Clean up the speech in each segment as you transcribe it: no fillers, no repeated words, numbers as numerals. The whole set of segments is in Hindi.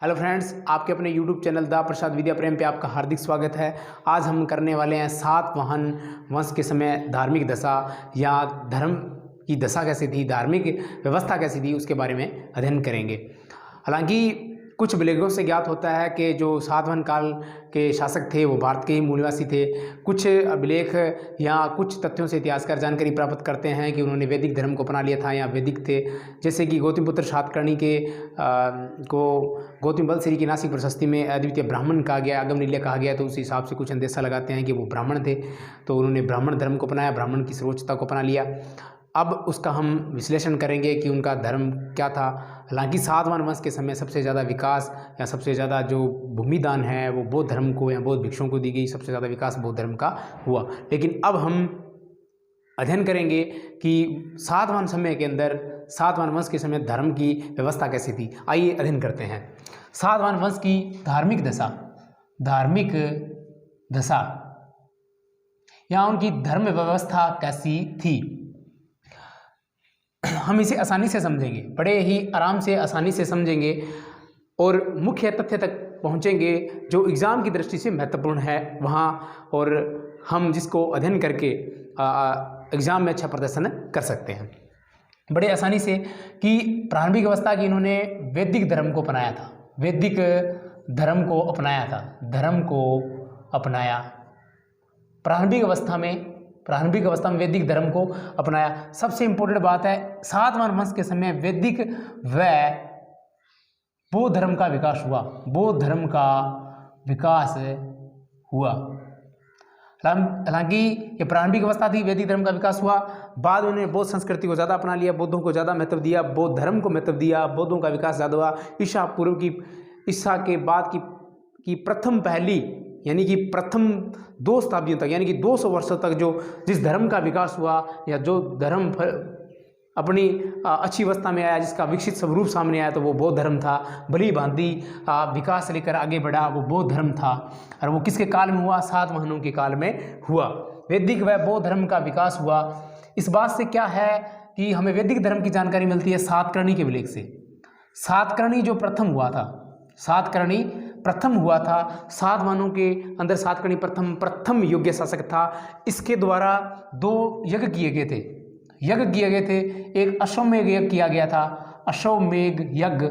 हेलो फ्रेंड्स, आपके अपने YouTube चैनल द प्रसाद विद्या प्रेम पे आपका हार्दिक स्वागत है। आज हम करने वाले हैं सातवाहन वंश के समय धार्मिक दशा या धर्म की दशा कैसी थी, धार्मिक व्यवस्था कैसी थी, उसके बारे में अध्ययन करेंगे। हालांकि कुछ विलेखों से ज्ञात होता है कि जो सातवाहन काल के शासक थे वो भारत के ही मूल निवासी थे। कुछ अभिलेख या कुछ तथ्यों से इतिहासकार जानकारी प्राप्त करते हैं कि उन्होंने वैदिक धर्म को अपना लिया था या वैदिक थे। जैसे कि गौतमपुत्र सातकर्णी के को गौतम बल श्री की नासिक प्रशस्ति में अद्वितीय ब्राह्मण कहा गया, अगमनील्य कहा गया, तो उस हिसाब से कुछ अंदेशा लगाते हैं कि वो ब्राह्मण थे, तो उन्होंने ब्राह्मण धर्म को अपनाया, ब्राह्मण की सर्वोच्चता को अपना लिया। अब उसका हम विश्लेषण करेंगे कि उनका धर्म क्या था। हालांकि सातवाहन वंश के समय सबसे ज़्यादा विकास या सबसे ज़्यादा जो भूमिदान है वो बौद्ध धर्म को या बौद्ध भिक्षुओं को दी गई, सबसे ज़्यादा विकास बौद्ध धर्म का हुआ। लेकिन अब हम अध्ययन करेंगे कि सातवाहन समय के अंदर, सातवाहन वंश के समय धर्म की व्यवस्था कैसी थी। आइए अध्ययन करते हैं सातवाहन वंश की धार्मिक दशा। धार्मिक दशा या उनकी धर्म व्यवस्था कैसी थी, हम इसे आसानी से समझेंगे, बड़े ही आराम से आसानी से समझेंगे और मुख्य तथ्य तक पहुंचेंगे जो एग्ज़ाम की दृष्टि से महत्वपूर्ण है वहाँ, और हम जिसको अध्ययन करके एग्ज़ाम में अच्छा प्रदर्शन कर सकते हैं बड़े आसानी से। कि प्रारंभिक अवस्था की इन्होंने वैदिक धर्म को अपनाया था, वैदिक धर्म को अपनाया था, धर्म को अपनाया। प्रारंभिक अवस्था में वैदिक धर्म को अपनाया। सबसे इंपॉर्टेंट बात है, सातवाहन वंश के समय वैदिक व बौद्ध धर्म का विकास हुआ, बौद्ध धर्म का विकास हुआ। हालांकि ये प्रारंभिक अवस्था थी, वैदिक धर्म का विकास हुआ। बाद में उन्होंने बौद्ध संस्कृति को ज़्यादा अपना लिया, बौद्धों को ज़्यादा महत्व दिया, बौद्ध धर्म को महत्व दिया, बौद्धों का विकास ज़्यादा हुआ। ईसा के बाद की प्रथम पहली यानी कि प्रथम 2 शताब्दियों तक, यानी कि 200 वर्षों तक जिस धर्म का विकास हुआ या जो धर्म अपनी अच्छी अवस्था में आया, जिसका विकसित स्वरूप सामने आया, तो वो बौद्ध धर्म था। भली भांति विकास लेकर आगे बढ़ा, वो बौद्ध धर्म था। और वो किसके काल में हुआ? सातवाहनों के काल में हुआ। वैदिक व बौद्ध धर्म का विकास हुआ। इस बात से क्या है कि हमें वैदिक धर्म की जानकारी मिलती है सातकर्णी के विलेख से। सातकर्णी जो प्रथम हुआ था, सातकर्णी प्रथम हुआ था सातवाहनों के अंदर। सातकर्णी प्रथम योग्य शासक था। इसके द्वारा 2 यज्ञ किए गए थे। एक अश्वमेध यज्ञ किया गया था, अश्वमेध यज्ञ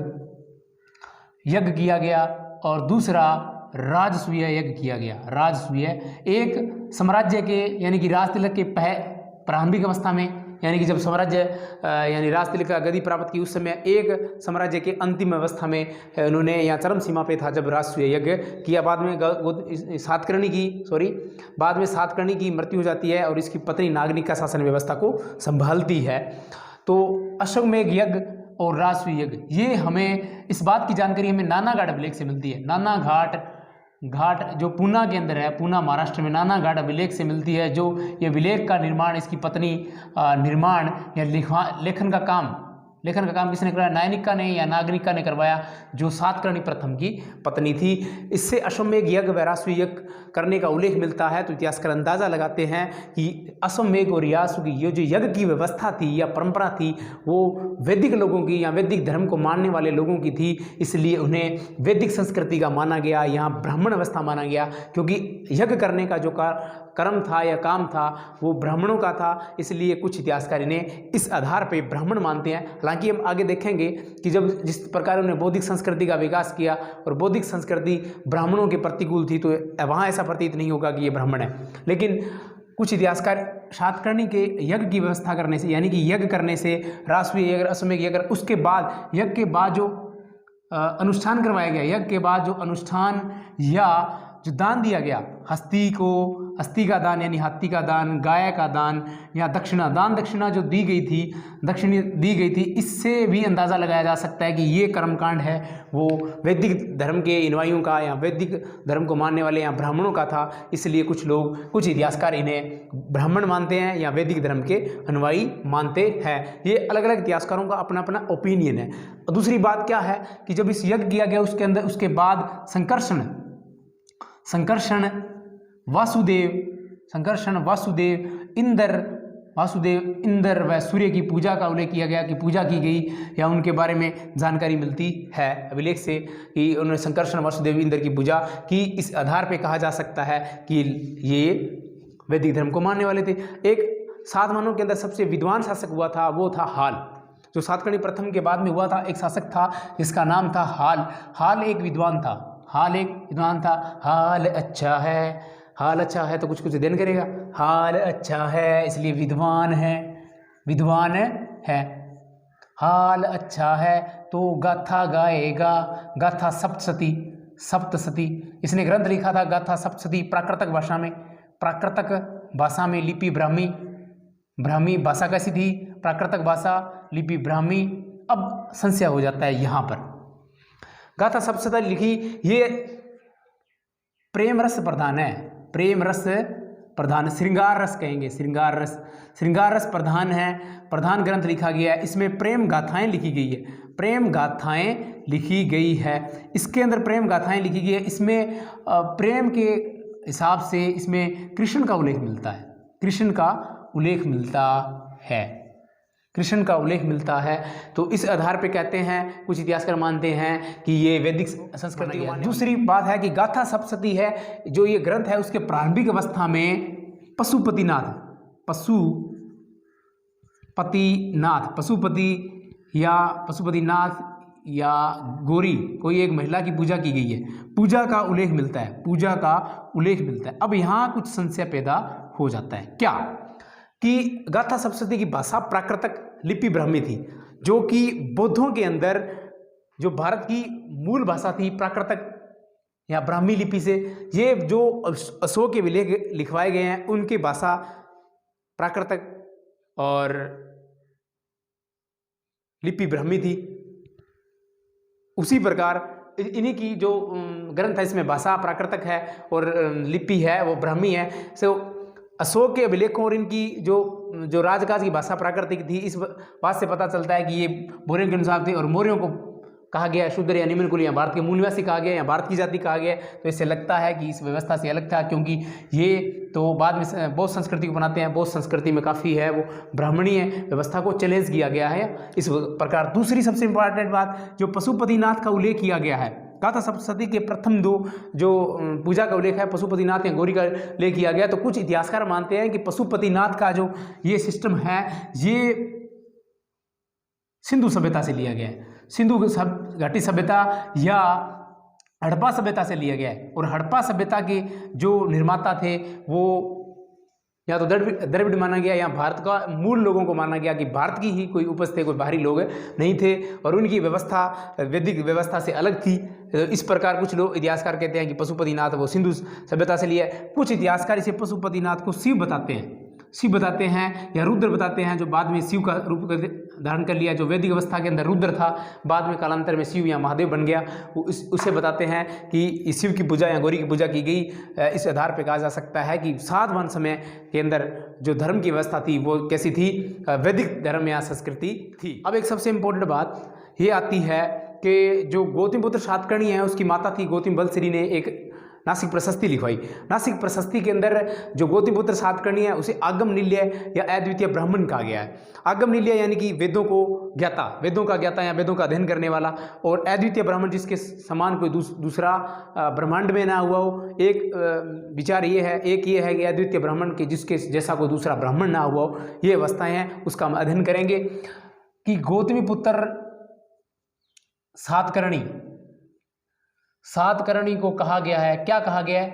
किया गया, और दूसरा राजसूय यज्ञ किया गया। राजसूय एक साम्राज्य के यानी कि राजतिलक के प्रारंभिक अवस्था में, यानी कि जब साम्राज्य यानी राजतिलक का गद्दी प्राप्त की, उस समय एक साम्राज्य के अंतिम अवस्था में उन्होंने या चरम सीमा पे था जब राजसूय यज्ञ किया। बाद में सातकर्णी की मृत्यु हो जाती है और इसकी पत्नी नागनिका शासन व्यवस्था को संभालती है। तो अश्वमेध यज्ञ और राजसूय यज्ञ, ये हमें इस बात की जानकारी हमें नानाघाट अभिलेख से मिलती है। नानाघाट जो पूना के अंदर है, पूना महाराष्ट्र में, नानाघाट अभिलेख से मिलती है। जो ये विलेख का निर्माण, इसकी पत्नी निर्माण या लेखन का काम किसने करवाया? नायनिका ने या नागनिका ने करवाया, जो सातकर्णी प्रथम की पत्नी थी। इससे अश्वमेध यज्ञ व राजसूय यज्ञ करने का उल्लेख मिलता है। तो इतिहासकार अंदाजा लगाते हैं कि अश्वमेध और राजसूय ये जो यज्ञ की व्यवस्था थी या परंपरा थी, वो वैदिक लोगों की या वैदिक धर्म को मानने वाले लोगों की थी। इसलिए उन्हें वैदिक संस्कृति का माना गया, यहाँ ब्राह्मण अवस्था माना गया, क्योंकि यज्ञ करने का जो कर्म था या काम था वो ब्राह्मणों का था। इसलिए कुछ इतिहासकार इन्हें इस आधार पर ब्राह्मण मानते हैं। हालांकि हम आगे देखेंगे कि जब जिस प्रकार उन्होंने बौद्धिक संस्कृति का विकास किया और बौद्धिक संस्कृति ब्राह्मणों के प्रतिकूल थी, तो वहाँ ऐसा प्रतीत नहीं होगा कि ये ब्राह्मण है। लेकिन कुछ इतिहासकार सातकर्णी के यज्ञ की व्यवस्था करने से, यानी कि यज्ञ करने से, राजसूय यज्ञ, अश्वमेध यज्ञ, उसके बाद यज्ञ के बाद जो अनुष्ठान करवाया गया, यज्ञ के बाद जो अनुष्ठान या जो दान दिया गया, हस्ती का दान यानी हाथी का दान, गाय का दान या दक्षिणा जो दी गई थी, इससे भी अंदाज़ा लगाया जा सकता है कि ये कर्मकांड है वो वैदिक धर्म के अनुयायियों का या वैदिक धर्म को मानने वाले या ब्राह्मणों का था। इसलिए कुछ इतिहासकार इन्हें ब्राह्मण मानते हैं या वैदिक धर्म के अनुयायी मानते हैं। ये अलग अलग इतिहासकारों का अपना अपना ओपिनियन है। दूसरी बात क्या है कि जब इस यज्ञ किया गया उसके बाद संकर्षण वासुदेव इंद्र वासुदेव, इंद्र व सूर्य की पूजा का उल्लेख किया गया कि पूजा की गई या उनके बारे में जानकारी मिलती है अभिलेख से कि उन्होंने संकर्षण, वासुदेव, इंद्र की पूजा की। इस आधार पे कहा जा सकता है कि ये वैदिक धर्म को मानने वाले थे। एक सातवाहनों के अंदर सबसे विद्वान शासक हुआ था वो था हाल, जो सातकर्णी प्रथम के बाद में हुआ था। एक शासक था जिसका नाम था हाल। हाल एक विद्वान था, हाल एक विद्वान था। हाल अच्छा है, हाल अच्छा है तो कुछ कुछ देन करेगा। हाल अच्छा है इसलिए विद्वान है, विद्वान है। हाल अच्छा है तो गाथा गाएगा, गाथा सप्तशती, सप्तशती। इसने ग्रंथ लिखा था गाथा सप्तशती प्राकृतक भाषा में, प्राकृतक भाषा में, लिपि ब्राह्मी। ब्राह्मी भाषा कैसी थी? प्राकृतक भाषा, लिपि ब्राह्मी। अब संशय हो जाता है यहाँ पर। गाथा सप्तशती लिखी, ये प्रेम रस प्रधान है, प्रेम रस प्रधान, श्रृंगार रस कहेंगे, श्रृंगार रस, श्रृंगार रस प्रधान है, प्रधान ग्रंथ लिखा गया है। इसमें प्रेम गाथाएं लिखी गई है, प्रेम गाथाएं लिखी गई है। इसके अंदर प्रेम गाथाएं लिखी गई है। इसमें प्रेम के हिसाब से इसमें कृष्ण का उल्लेख मिलता है, कृष्ण का उल्लेख मिलता है, कृष्ण का उल्लेख मिलता है। तो इस आधार पे कहते हैं, कुछ इतिहासकार मानते हैं कि ये वैदिक संस्कृति है। दूसरी बात है कि गाथा सप्तशती है, जो ये ग्रंथ है उसके प्रारंभिक अवस्था में पशुपतिनाथ, पशुपतिनाथ, पशुपति या पशुपतिनाथ या गौरी, कोई एक महिला की पूजा की गई है, पूजा का उल्लेख मिलता है, पूजा का उल्लेख मिलता है। अब यहाँ कुछ संशय पैदा हो जाता है, क्या कि गाथा सप्तशती की भाषा प्राकृतक, लिपि ब्राह्मी थी, जो कि बौद्धों के अंदर जो भारत की मूल भाषा थी प्राकृतक या ब्राह्मी लिपि से, ये जो अशोक के विलेख लिखवाए गए हैं उनकी भाषा प्राकृतक और लिपि ब्राह्मी थी। उसी प्रकार इन्हीं की जो ग्रंथ है इसमें भाषा प्राकृतक है और लिपि है वो ब्राह्मी है। सो अशोक के अभिलेखों और इनकी जो राजकाज की भाषा प्राकृतिक थी, इस बात से पता चलता है कि ये मौर्यों के अनुसार थे और मौर्यों को कहा गया शूद्र या निम्न कुल या भारत के मूल निवासी कहा गया या भारत की जाति कहा गया। तो इससे लगता है कि इस व्यवस्था से अलग था, क्योंकि ये तो बाद में बौद्ध संस्कृति को बनाते हैं, बौद्ध संस्कृति में काफ़ी है वो ब्राह्मणीय व्यवस्था को चैलेंज किया गया है इस प्रकार। दूसरी सबसे इंपॉर्टेंट बात, जो पशुपतिनाथ का उल्लेख किया गया है, गाथा सप्तशती के प्रथम दो जो पूजा का उल्लेख है पशुपतिनाथ या गौरी का उल्लेख किया गया। तो कुछ इतिहासकार मानते हैं कि पशुपतिनाथ का जो ये सिस्टम है ये सिंधु सभ्यता से लिया गया है, सिंधु घाटी सभ्यता या हड़प्पा सभ्यता से लिया गया है। और हड़प्पा सभ्यता के जो निर्माता थे वो या तो द्रविड़ माना गया या भारत का मूल लोगों को माना गया कि भारत की ही कोई उपज थे, कोई बाहरी लोग नहीं थे और उनकी व्यवस्था वैदिक व्यवस्था से अलग थी। इस प्रकार कुछ लोग इतिहासकार कहते हैं कि पशुपतिनाथ वो सिंधु सभ्यता से लिया है। कुछ इतिहासकार इसे पशुपतिनाथ को शिव बताते हैं, शिव बताते हैं या रुद्र बताते हैं, जो बाद में शिव का रूप धारण कर लिया, जो वैदिक अवस्था के अंदर रुद्र था बाद में कालांतर में शिव या महादेव बन गया। उसे बताते हैं कि शिव की पूजा या गौरी की पूजा की गई। इस आधार पर कहा जा सकता है कि सातवाहन समय के अंदर जो धर्म की व्यवस्था थी वो कैसी थी, वैदिक धर्म या संस्कृति थी। अब एक सबसे इंपॉर्टेंट बात ये आती है कि जो गौतमीपुत्र सातकर्णी है उसकी माता थी गौतमी बलश्री ने एक नासिक प्रशस्ति लिखवाई। नासिक प्रशस्ति के अंदर जो गौतमीपुत्र सातकर्णी है उसे आगम निलय या अद्वितीय ब्राह्मण कहा गया है। आगम निलय यानी कि वेदों को ज्ञाता, वेदों का ज्ञाता या वेदों का अध्ययन करने वाला, और अद्वितीय ब्राह्मण जिसके समान कोई दूसरा ब्रह्मांड में ना हुआ हो। एक विचार ये है, एक ये है कि अद्वितीय ब्राह्मण के जिसके जैसा कोई दूसरा ब्राह्मण ना हुआ हो, ये अवस्थाएं हैं, उसका हम अध्ययन करेंगे कि गौतमीपुत्र सातकर्णी को कहा गया है, क्या कहा गया है?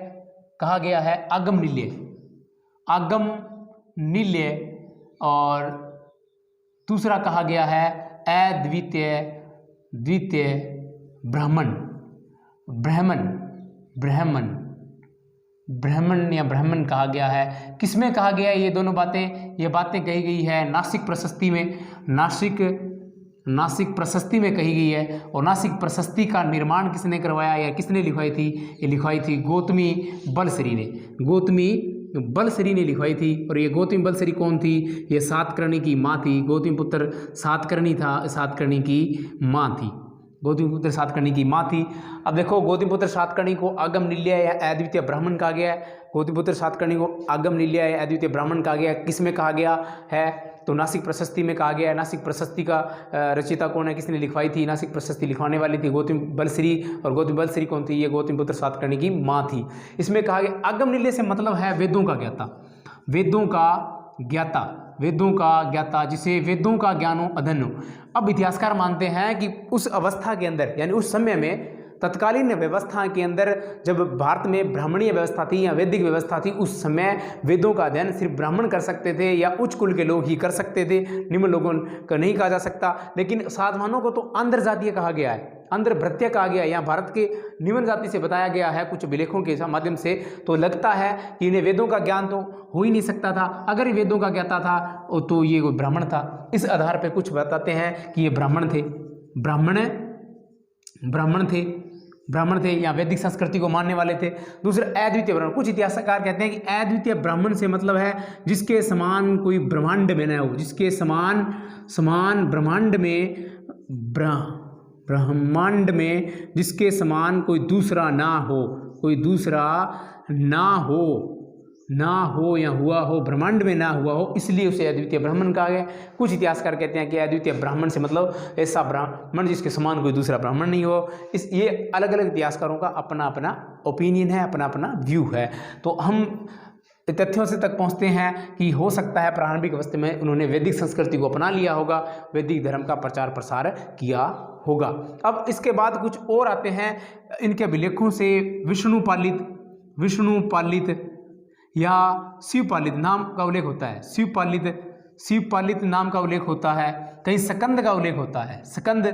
कहा गया है आगम निलय, आगम निलय, और दूसरा कहा गया है अद्वितीय द्वितीय ब्राह्मण, ब्राह्मण या ब्राह्मण कहा गया है। किसमें कहा गया है ये दोनों बातें? ये बातें कही गई है नासिक प्रशस्ति में, नासिक प्रशस्ति में कही गई है। और नासिक प्रशस्ति का निर्माण किसने करवाया या किसने लिखवाई थी? ये लिखवाई थी गौतमी बलश्री ने, गौतमी बलश्री ने लिखवाई थी। और ये गौतमी बलश्री कौन थी? ये सातकर्णी की माँ थी। गौतमी पुत्र सातकर्णी था, सातकर्णी की माँ थी। गौतमीपुत्र सातकर्णी की माँ थी। अब देखो गौतमीपुत्र सातकर्णी को आगम निलय या अद्वितीय ब्राह्मण कहा गया है। गौतमीपुत्र सातकर्णी को आगम निलय या अद्वितीय ब्राह्मण कहा गया है। किस में कहा गया है? तो नासिक प्रशस्ति में कहा गया है। नासिक प्रशस्ति का रचयिता कौन है, किसने लिखवाई थी? नासिक प्रशस्ति लिखवाने वाली थी गौतमी बलश्री। और गौतमी बलश्री कौन थी? ये गौतमीपुत्र सातकर्णी की माँ थी। इसमें कहा गया आगम निलय से मतलब है वेदों का ज्ञाता, वेदों का ज्ञाता, वेदों का ज्ञाता, जिसे वेदों का ज्ञान हो, अधन हो। अब इतिहासकार मानते हैं कि उस अवस्था के अंदर, यानी उस समय में, तत्कालीन व्यवस्था के अंदर, जब भारत में ब्राह्मणीय व्यवस्था थी या वैदिक व्यवस्था थी, उस समय वेदों का अध्ययन सिर्फ ब्राह्मण कर सकते थे या उच्च कुल के लोग ही कर सकते थे, निम्न लोगों को नहीं कहा जा सकता। लेकिन साधवानों को तो आंध्र जातीय कहा गया है, आंध्र भृत्य कहा गया है। यहाँ भारत के निम्न जाति से बताया गया है कुछ विलेखों के माध्यम से। तो लगता है कि इन्हें वेदों का ज्ञान तो हो ही नहीं सकता था। अगर ये वेदों का ज्ञाता था तो ये कोई ब्राह्मण था। इस आधार पर कुछ बताते हैं कि ये ब्राह्मण थे, ब्राह्मण थे या वैदिक संस्कृति को मानने वाले थे। दूसरा अद्वितीय ब्राह्मण, कुछ इतिहासकार कहते हैं कि अद्वितीय ब्राह्मण से मतलब है जिसके समान कोई ब्रह्मांड में न हो, जिसके समान ब्रह्मांड में जिसके समान कोई दूसरा ना हो, कोई दूसरा ना हो या हुआ हो, ब्रह्मांड में ना हुआ हो, इसलिए उसे अद्वितीय ब्राह्मण कहा गया। कुछ इतिहासकार कहते हैं कि अद्वितीय ब्राह्मण से मतलब ऐसा ब्राह्मण जिसके समान कोई दूसरा ब्राह्मण नहीं हो। ये अलग अलग इतिहासकारों का अपना अपना ओपिनियन है, अपना अपना व्यू है। तो हम तथ्यों से तक पहुंचते हैं कि हो सकता है प्रारंभिक अवस्था में उन्होंने वैदिक संस्कृति को अपना लिया होगा, वैदिक धर्म का प्रचार प्रसार किया होगा। अब इसके बाद कुछ और आते हैं इनके अभिलेखों से। विष्णु पालित या शिवपालित नाम का उल्लेख होता है। शिवपालित नाम का उल्लेख होता है। कहीं सकंद का उल्लेख होता है। सकंद,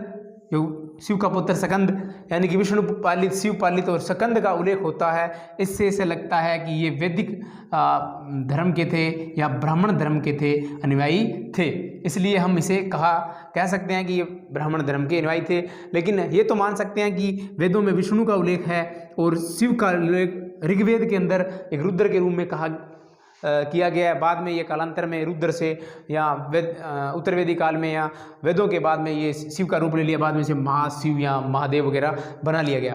जो शिव का पुत्र सकंद, यानी कि विष्णु पालित, शिव पालित और सकंद का उल्लेख होता है। इससे ऐसे लगता है कि ये वैदिक धर्म के थे या ब्राह्मण धर्म के थे, अनुयायी थे। इसलिए हम इसे कह सकते हैं कि ये ब्राह्मण धर्म के अनुयायी थे। लेकिन ये तो मान सकते हैं कि वेदों में विष्णु का उल्लेख है और शिव का उल्लेख ऋग्वेद के अंदर एक रुद्र के रूप में किया गया है। बाद में ये कालांतर में रुद्र से या उत्तरवेदी काल में या वेदों के बाद में ये शिव का रूप ले लिया, बाद में से महाशिव या महादेव वगैरह बना लिया गया।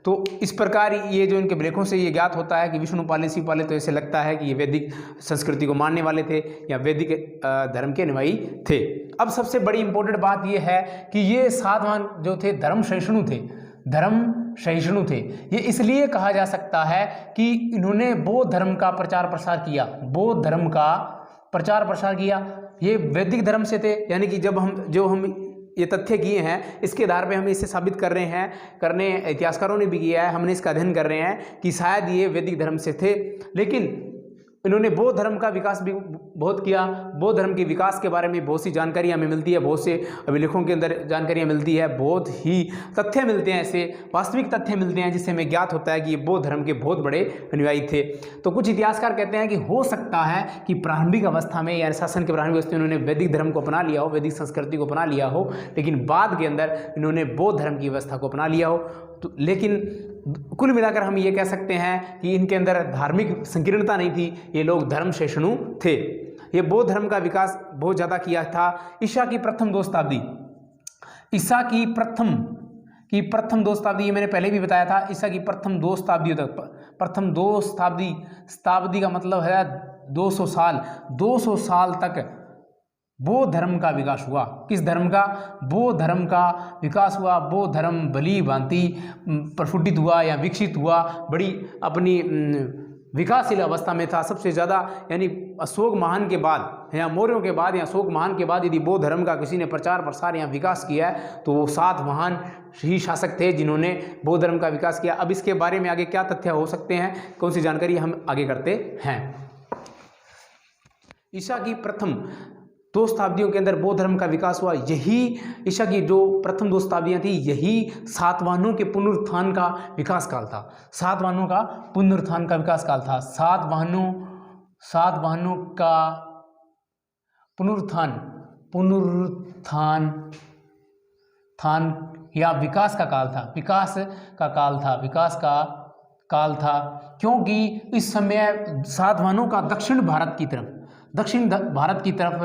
तो इस प्रकार ये जो इनके लेखों से ये ज्ञात होता है कि विष्णु पाले, शिव पाले, तो ऐसे लगता है कि ये वैदिक संस्कृति को मानने वाले थे या वैदिक धर्म के अनुयायी थे। अब सबसे बड़ी इंपॉर्टेंट बात ये है कि ये साधवान जो थे धर्म सहिष्णु थे। ये इसलिए कहा जा सकता है कि इन्होंने बौद्ध धर्म का प्रचार प्रसार किया। ये वैदिक धर्म से थे, यानी कि जो हम ये तथ्य किए हैं इसके आधार पे हम इसे साबित कर रहे हैं, इतिहासकारों ने भी किया है, हमने इसका अध्ययन कर रहे हैं कि शायद ये वैदिक धर्म से थे। लेकिन इन्होंने बौद्ध धर्म का विकास भी बहुत किया। बौद्ध धर्म के विकास के बारे में बहुत सी जानकारी हमें मिलती है, बहुत से अभिलेखों के अंदर जानकारियाँ मिलती है, बहुत ही तथ्य मिलते हैं, ऐसे वास्तविक तथ्य मिलते हैं जिससे हमें ज्ञात होता है कि ये बौद्ध धर्म के बहुत बड़े अनुयायी थे। तो कुछ इतिहासकार कहते हैं कि हो सकता है कि प्रारंभिक अवस्था में या शासन के प्रारंभिक अवस्था में उन्होंने वैदिक धर्म को अपना लिया हो, वैदिक संस्कृति को अपना लिया हो, लेकिन बाद के अंदर इन्होंने बौद्ध धर्म की व्यवस्था को अपना लिया हो। तो लेकिन कुल मिलाकर हम ये कह सकते हैं कि इनके अंदर धार्मिक संकीर्णता नहीं थी, ये लोग धर्म सहिष्णु थे। ये बौद्ध धर्म का विकास बहुत ज़्यादा किया था। ईसा की प्रथम दो शताब्दी, ये मैंने पहले भी बताया था। ईसा की प्रथम दो शताब्दी का मतलब है 200 साल। 200 साल तक बौद्ध धर्म का विकास हुआ। किस धर्म का? बौद्ध धर्म का विकास हुआ। बौद्ध धर्म भली भांति प्रफुल्लित हुआ या विकसित हुआ, बड़ी अपनी विकासशील अवस्था में था। सबसे ज़्यादा यानी अशोक महान के बाद या मौर्यों के बाद या अशोक महान के बाद यदि बौद्ध धर्म का किसी ने प्रचार प्रसार या विकास किया है तो वो 7 महान ही शासक थे जिन्होंने बौद्ध धर्म का विकास किया। अब इसके बारे में आगे क्या तथ्य हो सकते हैं, कौन सी जानकारी हम आगे करते हैं। ईसा की प्रथम 2 शताब्दियों के अंदर बौद्ध धर्म का विकास हुआ। यही ईसा की जो प्रथम 2 शताब्दियाँ थी, यही सातवाहनों के पुनरुत्थान का विकास काल था। सातवाहनों का पुनरुत्थान का विकास काल था। सातवाहनों का पुनरुत्थान या विकास का काल था। क्योंकि इस समय सातवाहनों का दक्षिण भारत की तरफ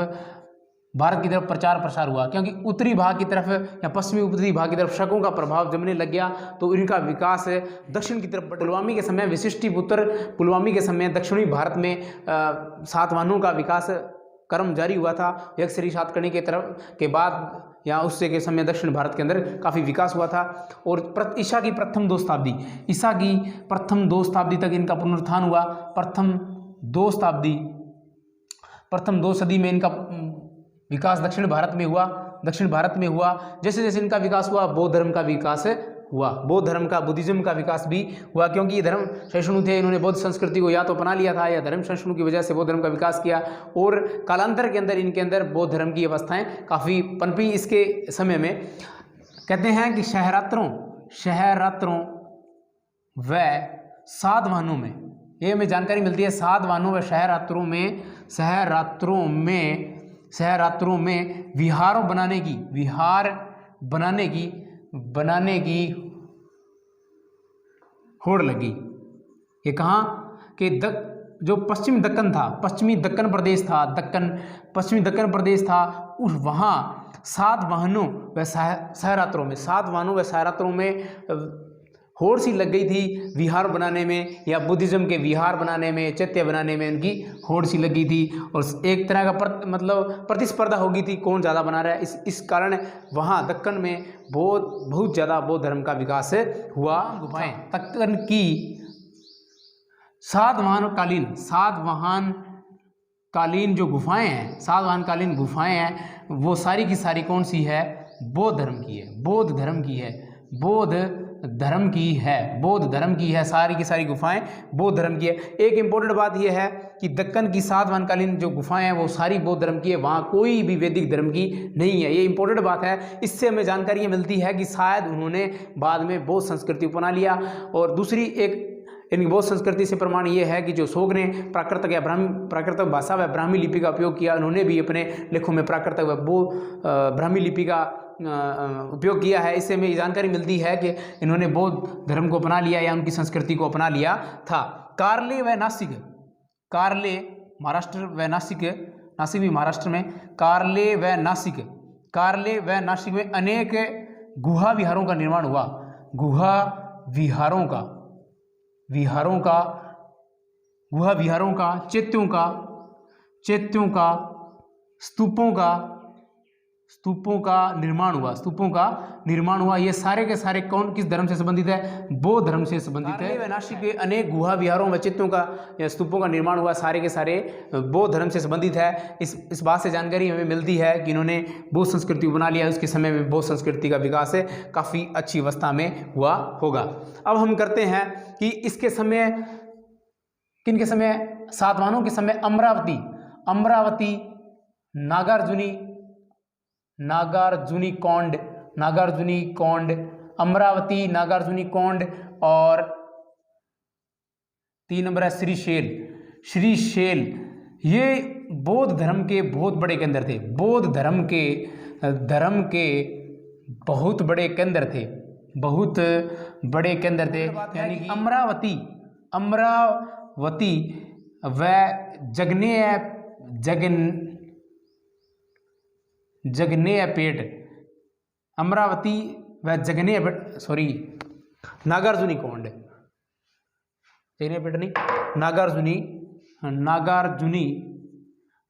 भारत की तरफ प्रचार प्रसार हुआ, क्योंकि उत्तरी भाग की तरफ या पश्चिमी उत्तरी भाग की तरफ शकों का प्रभाव जमने लग गया, तो इनका विकास दक्षिण की तरफ। पुलवामा के समय विशिष्टिपुत्र पुलवामा के समय दक्षिणी भारत में सातवाहनों का विकास क्रम जारी हुआ था। यक्षरी सातकर्णी के तरफ के बाद या उससे के समय दक्षिण भारत के अंदर काफ़ी विकास हुआ था। और ईसा की प्रथम 2 शताब्दी तक इनका पुनरुत्थान हुआ। प्रथम 2 सदी में इनका विकास दक्षिण भारत में हुआ। जैसे जैसे इनका विकास हुआ, बौद्ध धर्म का विकास हुआ, बुद्धिज्म का विकास भी हुआ, क्योंकि ये धर्म सहिष्णु थे। इन्होंने बौद्ध संस्कृति को या तो अपना लिया था या धर्म सहिष्णु की वजह से बौद्ध धर्म का विकास किया, और कालांतर के अंदर इनके अंदर बौद्ध धर्म की अवस्थाएं काफ़ी पनपी। इसके समय में कहते हैं कि शहरात्रों व सातवाहनों में, ये हमें जानकारी मिलती है, सातवाहनों व शहरात्रों में विहार बनाने की होड़ लगी। ये कहाँ कि जो पश्चिमी दक्कन प्रदेश था उस वहाँ सातवाहनों व शहरात्रों में होड़ सी लग गई थी विहार बनाने में, या बुद्धिज्म के विहार बनाने में, चैत्य बनाने में उनकी होड़ सी लगी थी, और एक तरह का प्रतिस्पर्धा हो गई थी कौन ज़्यादा बना रहा है। इस कारण वहाँ दक्कन में बहुत ज़्यादा बौद्ध धर्म का विकास हुआ। गुफाएं दक्कन की सातवाहनकालीन जो गुफाएं हैं, सातवाहनकालीन गुफाएं हैं, वो सारी की सारी कौन सी है? बौद्ध धर्म की है। सारी की सारी गुफाएं बौद्ध धर्म की है। एक इंपॉर्टेंट बात यह है कि दक्कन की सातवाहनकालीन जो गुफाएं हैं वो सारी बौद्ध धर्म की है, वहाँ कोई भी वैदिक धर्म की नहीं है। ये इंपॉर्टेंट बात है। इससे हमें जानकारी ये मिलती है कि शायद उन्होंने बाद में बौद्ध संस्कृति अपना लिया। और दूसरी एक इनकी बौद्ध संस्कृति से प्रमाण ये है कि जो शोक ने प्राकृतिक भाषा व ब्राह्मी लिपि का उपयोग किया, उन्होंने भी अपने लेखों में प्राकृतिक व ब्राह्मी लिपि का उपयोग किया है। इससे हमें जानकारी मिलती है कि इन्होंने बौद्ध धर्म को अपना लिया या उनकी संस्कृति को अपना लिया था। कारले महाराष्ट्र व नासिक भी महाराष्ट्र में, कारले व नासिक में अनेक गुहा विहारों का निर्माण हुआ। गुहा विहारों का चैत्यों का स्तूपों का निर्माण हुआ। ये सारे के सारे किस धर्म से संबंधित है? बौद्ध धर्म से संबंधित है। नासिक के अनेक गुहा विहारों व चैत्यों का या स्तूपों का निर्माण हुआ, सारे के सारे बौद्ध धर्म से संबंधित है। इस बात से जानकारी हमें मिलती है कि इन्होंने बौद्ध संस्कृति को बना लिया। उसके समय में बौद्ध संस्कृति का विकास काफ़ी अच्छी अवस्था में हुआ होगा। अब हम करते हैं कि इसके समय किनके समय? सातवाहनों के समय अमरावती नागार्जुनी कोंड और 3 नंबर है श्रीशैल। ये बौद्ध धर्म के बहुत बड़े केंद्र थे। बौद्ध धर्म के बहुत बड़े केंद्र थे। यानी कि अमरावती व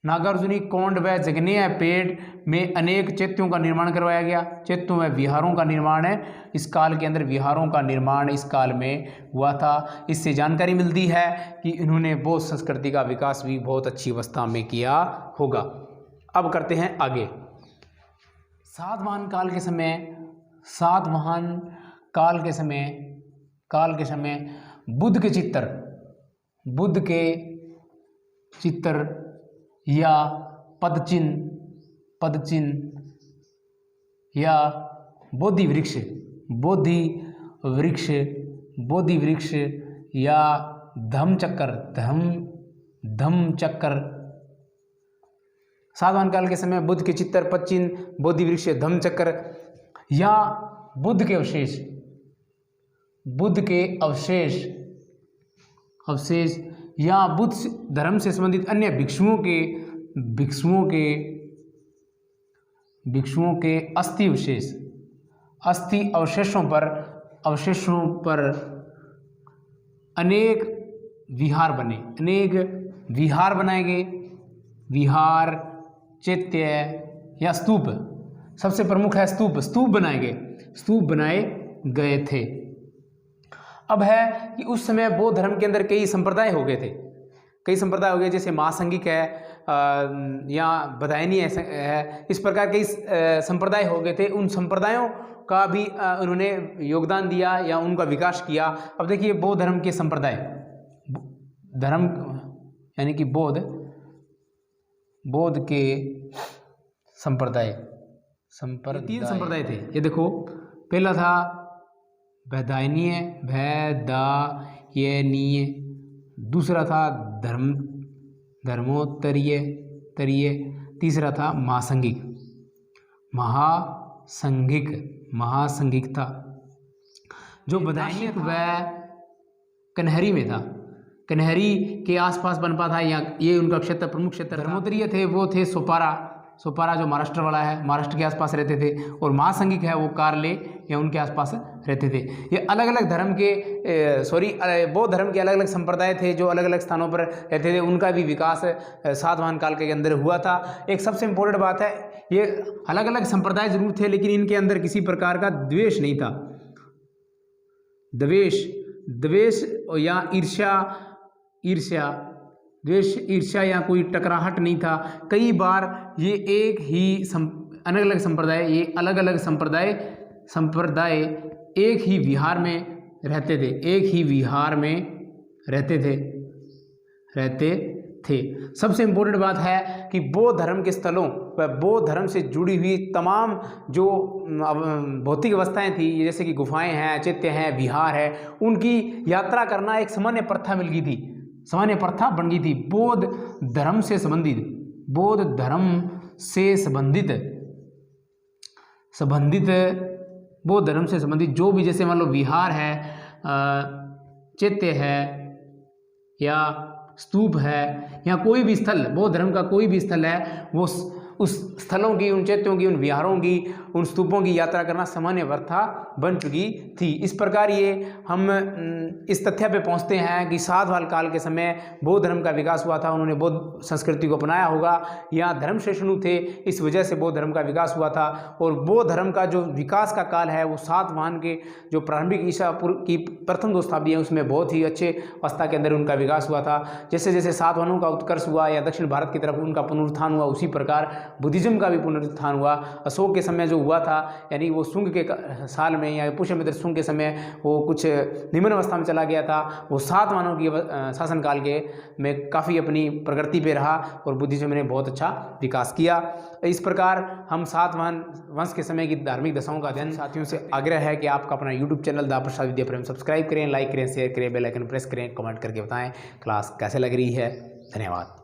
नागार्जुनी कोंड व जगन्नेयपेट में अनेक चैत्यों का निर्माण करवाया गया। चैत्यों में विहारों का निर्माण इस काल के अंदर इस काल में हुआ था। इससे जानकारी मिलती है कि इन्होंने बौद्ध संस्कृति का विकास भी बहुत अच्छी अवस्था में किया होगा। अब करते हैं आगे। सातवाहन काल के समय बुद्ध के चित्र या पदचिन्ह या बोधि वृक्ष या धम्मचक्र। सातवाहन काल के समय बुद्ध के चित्र, पदचिन्ह, बोधि वृक्ष, धम्मचक्र या बुद्ध के अवशेष या बुद्ध धर्म से संबंधित अन्य भिक्षुओं के भिक्षुओं के अस्थि अवशेषों पर अनेक विहार बनाए गए, विहार, चैत्य या स्तूप। सबसे प्रमुख है स्तूप बनाए गए थे। अब है कि उस समय बौद्ध धर्म के अंदर कई संप्रदाय हो गए, जैसे महासंघिक है या बदायनी है, इस प्रकार कई संप्रदाय हो गए थे। उन संप्रदायों का भी उन्होंने योगदान दिया या उनका विकास किया। अब देखिए बौद्ध धर्म के संप्रदाय, धर्म यानी कि बौद्ध के संप्रदाय 3 संप्रदाय थे। ये देखो, पहला था वैदायनीय, दूसरा था धर्मोत्तरीय, तीसरा था महासंघिक था। जो वैदायनीय वह कन्हरी में था, कन्हरी के आसपास बनपा था, या ये उनका क्षेत्र, प्रमुख क्षेत्र। धर्मोत्तरीय थे, वो थे सोपारा जो महाराष्ट्र वाला है, महाराष्ट्र के आसपास रहते थे। और महासंघिक है वो कारले या उनके आसपास रहते थे। ये अलग अलग धर्म के बौद्ध धर्म के अलग अलग संप्रदाय थे जो अलग अलग स्थानों पर रहते थे। उनका भी विकास सातवाहन काल के अंदर हुआ था। एक सबसे इम्पोर्टेंट बात है, ये अलग अलग संप्रदाय जरूर थे, लेकिन इनके अंदर किसी प्रकार का द्वेष नहीं था। द्वेष या ईर्ष्या या कोई टकराहट नहीं था। कई बार ये अलग अलग संप्रदाय एक ही विहार में रहते थे। सबसे इम्पोर्टेंट बात है कि बौद्ध धर्म के स्थलों व बौद्ध धर्म से जुड़ी हुई तमाम जो भौतिक अवस्थाएं थी, जैसे कि गुफाएं हैं, चैत्य हैं, विहार है, उनकी यात्रा करना एक सामान्य प्रथा बन गई थी। बौद्ध धर्म से संबंधित जो भी, जैसे मान लो विहार है, चैत्य है या स्तूप है या कोई भी स्थल, बौद्ध धर्म का कोई भी स्थल है, वो उस स्थलों की, उन चैत्यों की, उन विहारों की, उन स्तूपों की यात्रा करना सामान्य प्रथा बन चुकी थी। इस प्रकार ये हम इस तथ्य पे पहुंचते हैं कि सातवाहन काल के समय बौद्ध धर्म का विकास हुआ था। उन्होंने बौद्ध संस्कृति को अपनाया होगा, यहाँ धर्म सहिष्णु थे, इस वजह से बौद्ध धर्म का विकास हुआ था। और बौद्ध धर्म का जो विकास का काल है वो सातवाहन के जो प्रारंभिक ईसा पूर्व की प्रथम 2 शताब्दी है, उसमें बहुत ही अच्छे अवस्था के अंदर उनका विकास हुआ था। जैसे जैसे सातवाहनों का उत्कर्ष हुआ या दक्षिण भारत की तरफ उनका पुनरुत्थान हुआ, उसी प्रकार बुद्धिज्म का भी पुनरुत्थान हुआ। अशोक के समय जो हुआ था, यानी वो शुंग के साल में या पुष्यमित्र शुंग के समय वो कुछ निम्न अवस्था में चला गया था। वो सातवाहनों की शासनकाल के में काफ़ी अपनी प्रगति पे रहा और बुद्धिज्म ने बहुत अच्छा विकास किया। इस प्रकार हम सातवाहन वंश के समय की धार्मिक दशाओं का अध्ययन। साथियों से आग्रह है कि आपका अपना यूट्यूब चैनल दा प्रसाद विद्या प्रेम सब्सक्राइब करें, लाइक करें, शेयर करें, बेल आइकन प्रेस करें, कमेंट करके बताएं क्लास कैसे लग रही है। धन्यवाद।